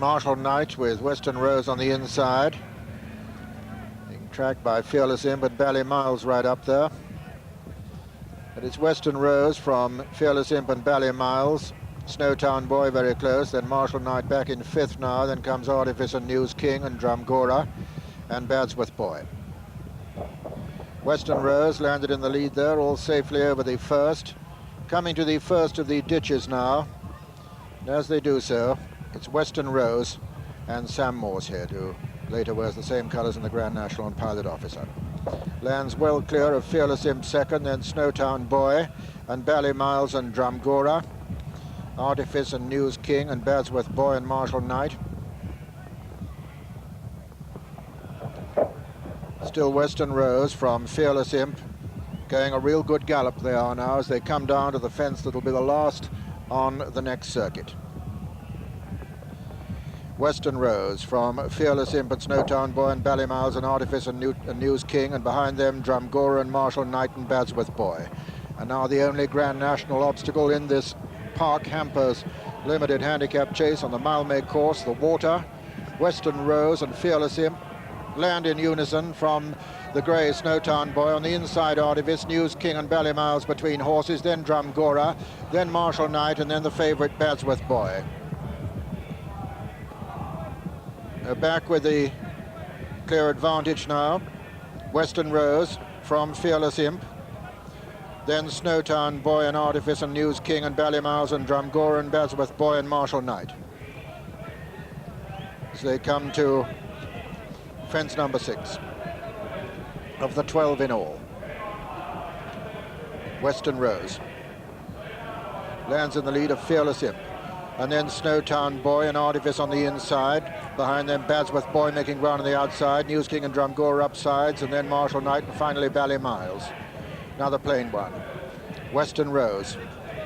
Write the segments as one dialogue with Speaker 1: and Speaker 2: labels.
Speaker 1: Marshall Knight with Western Rose on the inside. Being tracked by Fearless Imp and Bally Miles right up there. But it's Western Rose from Fearless Imp and Bally Miles. Snowtown Boy very close, then Marshall Knight back in 5th now, then comes Artifice and News King and Drumgora and Badsworth Boy. Western Rose landed in the lead there, all safely over the first. Coming to the first of the ditches now, and as they do so, it's Western Rose and Sam Mooreshead, who later wears the same colours in the Grand National and Pilot Officer. Lands well clear of Fearless Imp second, then Snowtown Boy and Bally Miles and Drumgora. Artifice and News King and Badsworth Boy and Marshall Knight. Still Western Rose from Fearless Imp, going a real good gallop they are now as they come down to the fence that'll be the last on the next circuit. Western Rose from Fearless Imp and Snowtown Boy and Bally Miles and Artifice and News King, and behind them Drumgora and Marshall Knight and Badsworth Boy. And now the only Grand National obstacle in this Park Hampers limited handicap chase on the Malmö course, the water. Western Rose and Fearless Imp land in unison from the grey Snowtown Boy. On the inside, Artifice, News King and Bally Miles between horses, then Drumgora, then Marshall Knight, and then the favourite Badsworth Boy. Back with the clear advantage now. Western Rose from Fearless Imp, then Snowtown Boy and Artifice and News King and Bally Miles and Drumgora and Badsworth Boy and Marshall Knight. As they come to fence number 6 of the 12 in all. Western Rose lands in the lead of Fearless Imp, and then Snowtown Boy and Artifice on the inside. Behind them Badsworth Boy making ground on the outside, News King and Drumgora up sides, and then Marshall Knight, and finally Bally Miles. Now the plain one. Western Rose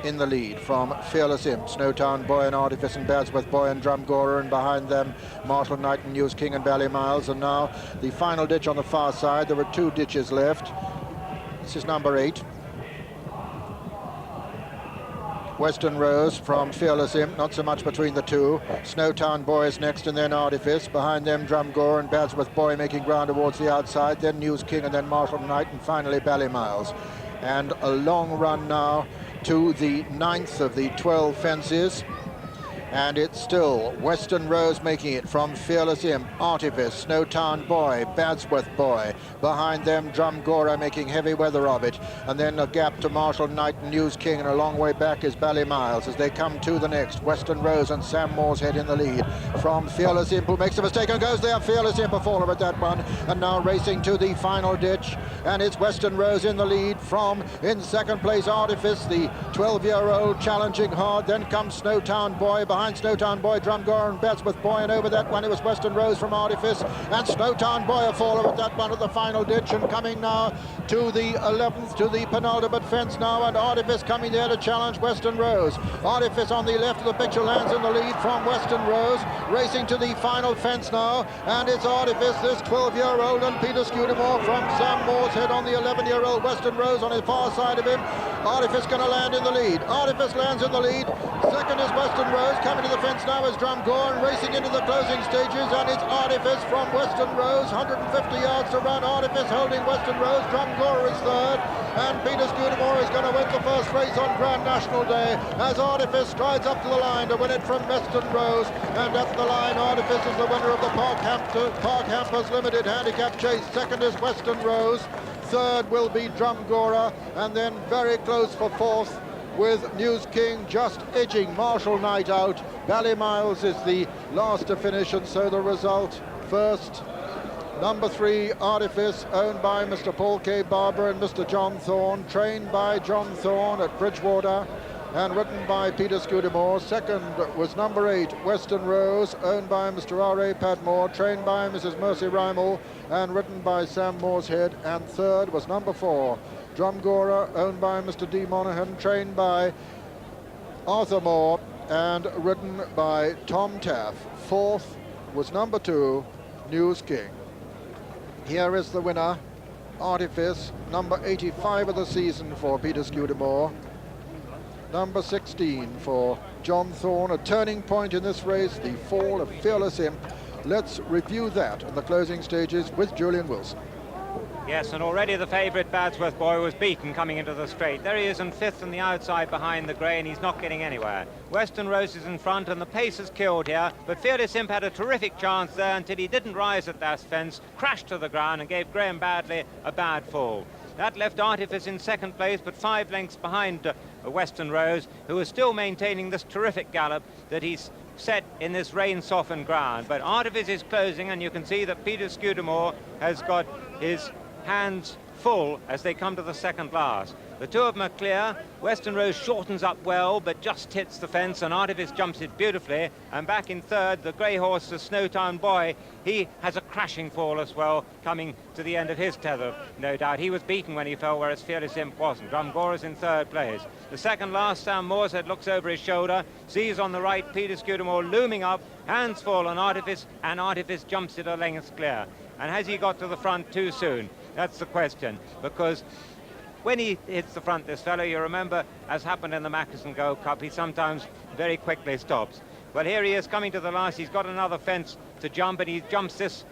Speaker 1: in the lead from Fearless Imp, Snowtown Boy and Artifice and Badsworth Boy and Drumgora, and behind them Marshall Knight and News King and Bally Miles. And now the final ditch on the far side. There are 2 ditches left. This is number 8. Western Rose from Fearless Imp, not so much between the two. Snowtown Boy is next, and then Artifice. Behind them Drumgora and Badsworth Boy making ground towards the outside, then News King and then Marshall Knight, and finally Bally Miles. And a long run now to the 9th of the 12 fences. And it's still Western Rose making it from Fearless Imp, Artifice, Snowtown Boy, Badsworth Boy. Behind them, Drumgora making heavy weather of it. And then a gap to Marshall Knight and News King, and a long way back is Bally Miles as they come to the next. Western Rose and Sam Mooreshead in the lead from Fearless Imp, who makes a mistake and goes there. Fearless Imp a faller at that one. And now racing to the final ditch. And it's Western Rose in the lead from, in second place, Artifice, the 12-year-old challenging hard. Then comes Snowtown Boy. Behind Snowtown Boy, Drumgora and Badsworth Boy, and over that one it was Western Rose from Artifice, and Snowtown Boy a faller at that one at the final ditch. And coming now to the 11th, to the penultimate fence now, and Artifice coming there to challenge Western Rose. Artifice on the left of the picture lands in the lead from Western Rose, racing to the final fence now, and it's Artifice, this 12-year-old, and Peter Scudamore from Sam Mooreshead on the 11-year-old Western Rose on the far side of him. Artifice going to land in the lead. Artifice lands in the lead. Second is Western Rose. Coming to the fence now is Drumgora, and racing into the closing stages, and it's Artifice from Western Rose. 150 yards to run. Artifice holding Western Rose. Drumgora is third, and Peter Scudamore is going to win the first race on Grand National Day as Artifice strides up to the line to win it from Western Rose. And at the line, Artifice is the winner of the Park Hampers Limited Handicap Chase. Second is Western Rose. Third will be Drumgora, and then very close for fourth with News King just edging Marshall Knight out. Bally Miles is the last to finish, and so the result: first, number 3, Artifice, owned by Mr. Paul K. Barber and Mr. John Thorne, trained by John Thorne at Bridgewater and written by Peter Scudamore. Second was number 8, Western Rose, owned by Mr. R.A. Padmore, trained by Mrs. Mercy Rymel and written by Sam Mooreshead. And third was number 4, Drumgora, owned by Mr. D. Monaghan, trained by Arthur Moore and written by Tom Taff. Fourth was number 2, News King. Here is the winner, Artifice, number 85 of the season for Peter Scudamore. number 16 for John Thorne. A turning point in this race, the fall of Fearless Imp. Let's review that in the closing stages with Julian Wilson.
Speaker 2: Yes, and already the favourite Badsworth Boy was beaten coming into the straight. There he is in fifth on the outside behind the grey, and he's not getting anywhere. Western Rose is in front, and the pace is killed here, but Fearless Imp had a terrific chance there until he didn't rise at that fence, crashed to the ground and gave Graham Badley a bad fall. That left Artifice in second place, but 5 lengths behind Western Rose, who is still maintaining this terrific gallop that he's set in this rain-softened ground. But Artifice is closing, and you can see that Peter Scudamore has got his hands full as they come to the second last. The two of them are clear. Western Rose shortens up well, but just hits the fence, and Artifice jumps it beautifully. And back in third, the grey horse, the Snowtown Boy, he has a crashing fall as well, coming to the end of his tether, no doubt. He was beaten when he fell, whereas Fearless Imp wasn't. Drumgora's in third place. The second last, Sam Morshead looks over his shoulder, sees on the right Peter Scudamore looming up, hands fall on Artifice, and Artifice jumps it a length clear. And has he got to the front too soon? That's the question, because when he hits the front, this fellow, you remember, as happened in the Mackerson Gold Cup, he sometimes very quickly stops. Well, here he is coming to the last. He's got another fence to jump, and he jumps this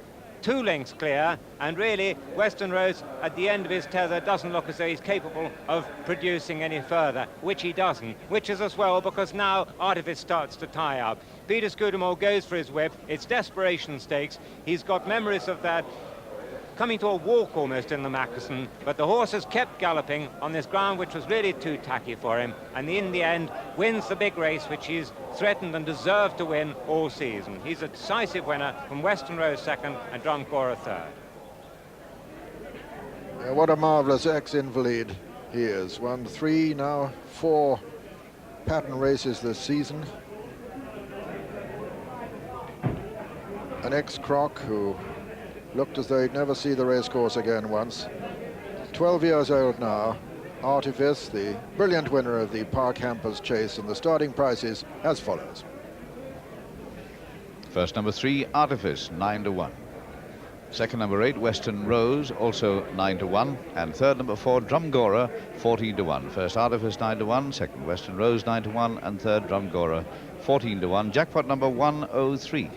Speaker 2: 2 lengths clear, and really Western Rose at the end of his tether doesn't look as though he's capable of producing any further, which he doesn't, which is as well because now Artifice starts to tie up. Peter Scudamore goes for his whip. It's desperation stakes. He's got memories of that, coming to a walk almost in the Mackerson, but the horse has kept galloping on this ground which was really too tacky for him, and in the end wins the big race which he's threatened and deserved to win all season. He's a decisive winner from Western Rose second and Drumgora third.
Speaker 1: Yeah, what a marvellous ex-invalid he is. Won 3, now 4 pattern races this season. An ex-croc who looked as though he'd never see the racecourse again once. 12 years old now. Artifice, the brilliant winner of the Park Hampers chase, and the starting prices as follows.
Speaker 3: First number 3, Artifice, 9-1. Second number 8, Western Rose, also 9-1. And third number 4, Drumgora, 14-1. First Artifice, 9-1. Second Western Rose, 9-1. And third Drumgora, 14-1. Jackpot number 103.